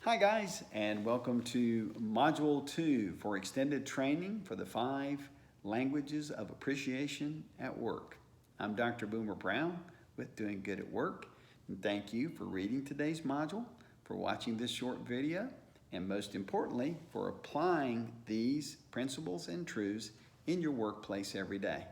Hi guys, and welcome to Module 2 for Extended Training for the 5 Languages of Appreciation at Work. I'm Dr. Boomer Brown with Doing Good at Work, and thank you for reading today's module, for watching this short video, and most importantly, for applying these principles and truths in your workplace every day.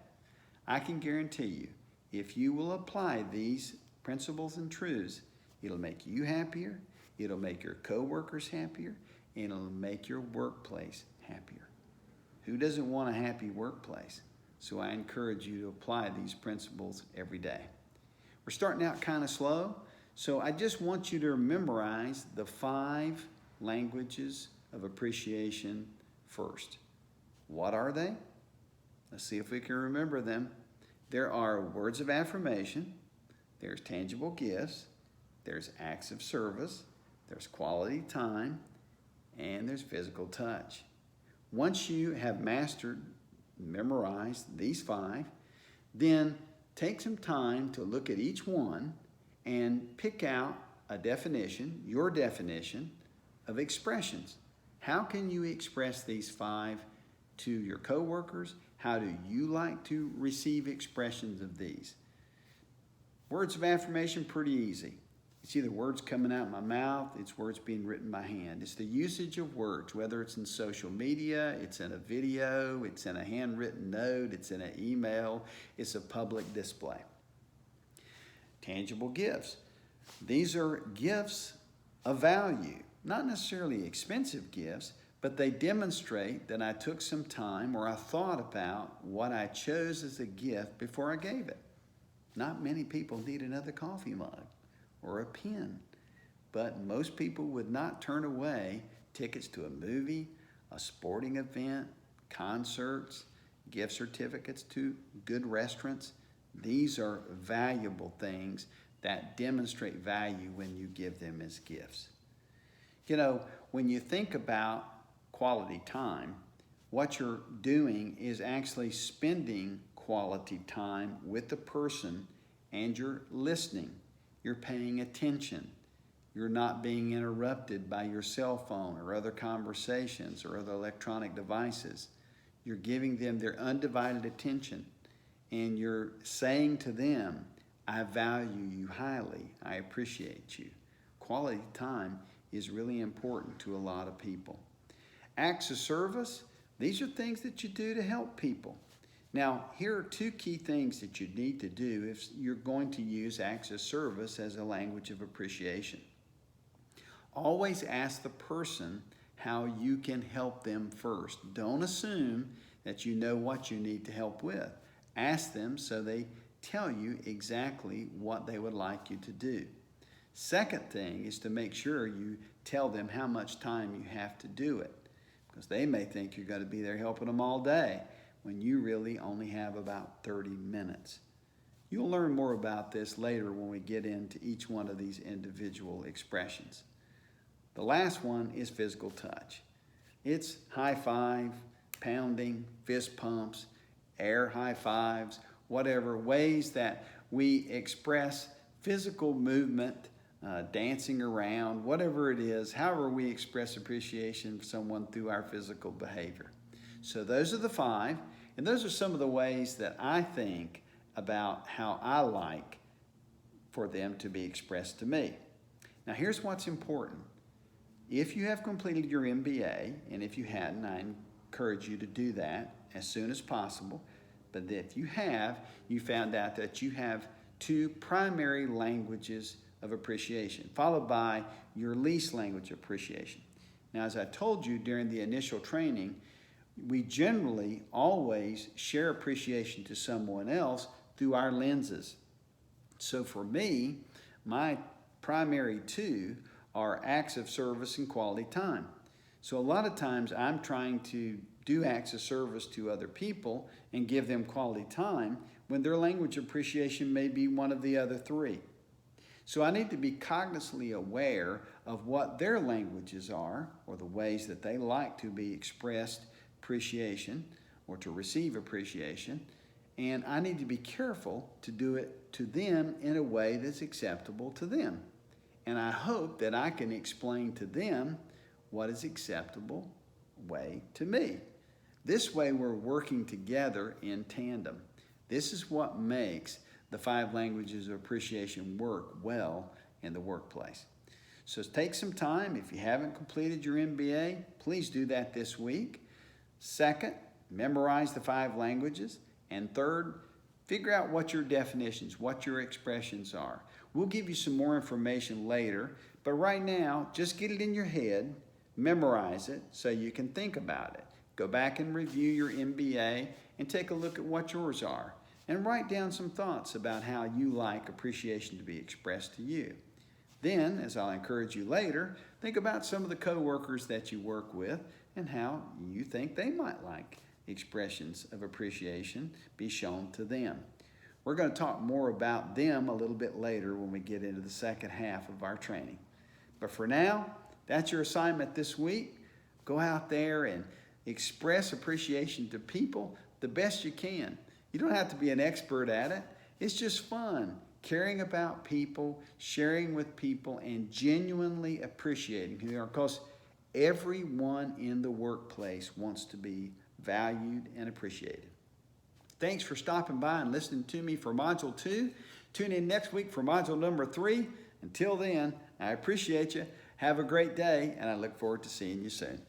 I can guarantee you, if you will apply these principles and truths, it'll make you happier, it'll make your coworkers happier, and it'll make your workplace happier. Who doesn't want a happy workplace? So I encourage you to apply these principles every day. We're starting out kind of slow, so I just want you to memorize the 5 languages of appreciation first. What are they? Let's see if we can remember them. There are words of affirmation, there's tangible gifts, there's acts of service, there's quality time, and there's physical touch. Once you have memorized these 5, then take some time to look at each one and pick out a definition, your definition of expressions. How can you express these 5 to your coworkers? How do you like to receive expressions of these? Words of affirmation, pretty easy. It's either words coming out of my mouth, it's words being written by hand. It's the usage of words, whether it's in social media, it's in a video, it's in a handwritten note, it's in an email, it's a public display. Tangible gifts. These are gifts of value, not necessarily expensive gifts, but they demonstrate that I took some time or I thought about what I chose as a gift before I gave it. Not many people need another coffee mug or a pen, but most people would not turn away tickets to a movie, a sporting event, concerts, gift certificates to good restaurants. These are valuable things that demonstrate value when you give them as gifts. You know, when you think about quality time, what you're doing is actually spending quality time with the person, and you're listening. You're paying attention. You're not being interrupted by your cell phone or other conversations or other electronic devices. You're giving them their undivided attention, and you're saying to them, I value you highly. I appreciate you. Quality time is really important to a lot of people. Acts of service, these are things that you do to help people. Now, here are 2 key things that you need to do if you're going to use acts of service as a language of appreciation. Always ask the person how you can help them first. Don't assume that you know what you need to help with. Ask them so they tell you exactly what they would like you to do. Second thing is to make sure you tell them how much time you have to do it, because they may think you're going to be there helping them all day, when you really only have about 30 minutes. You'll learn more about this later when we get into each one of these individual expressions. The last one is physical touch. It's high five, pounding, fist pumps, air high fives, whatever ways that we express physical movement, dancing around, whatever it is, however we express appreciation for someone through our physical behavior. So those are the 5, and those are some of the ways that I think about how I like for them to be expressed to me. Now here's what's important. If you have completed your MBA, and if you hadn't, I encourage you to do that as soon as possible. But if you have, you found out that you have 2 primary languages of appreciation, followed by your least language of appreciation. Now, as I told you during the initial training, we generally always share appreciation to someone else through our lenses. So for me, my primary 2 are acts of service and quality time. So a lot of times I'm trying to do acts of service to other people and give them quality time when their language of appreciation may be one of the other 3. So I need to be cognizantly aware of what their languages are, or the ways that they like to be expressed appreciation or to receive appreciation, and I need to be careful to do it to them in a way that's acceptable to them. and I hope that I can explain to them what is acceptable way to me. This way we're working together in tandem. This is what makes the 5 languages of appreciation work well in the workplace. So take some time. If you haven't completed your MBA, please do that this week. Second, memorize the 5 languages. And third, figure out what your definitions, what your expressions are. We'll give you some more information later, but right now, just get it in your head, memorize it so you can think about it. Go back and review your MBA and take a look at what yours are. And write down some thoughts about how you like appreciation to be expressed to you. Then, as I'll encourage you later, think about some of the coworkers that you work with and how you think they might like expressions of appreciation be shown to them. We're going to talk more about them a little bit later when we get into the second half of our training. But for now, that's your assignment this week. Go out there and express appreciation to people the best you can. You don't have to be an expert at it. It's just fun, caring about people, sharing with people, and genuinely appreciating who they are, because everyone in the workplace wants to be valued and appreciated. Thanks for stopping by and listening to me for Module 2. Tune in next week for Module number 3. Until then, I appreciate you. Have a great day, and I look forward to seeing you soon.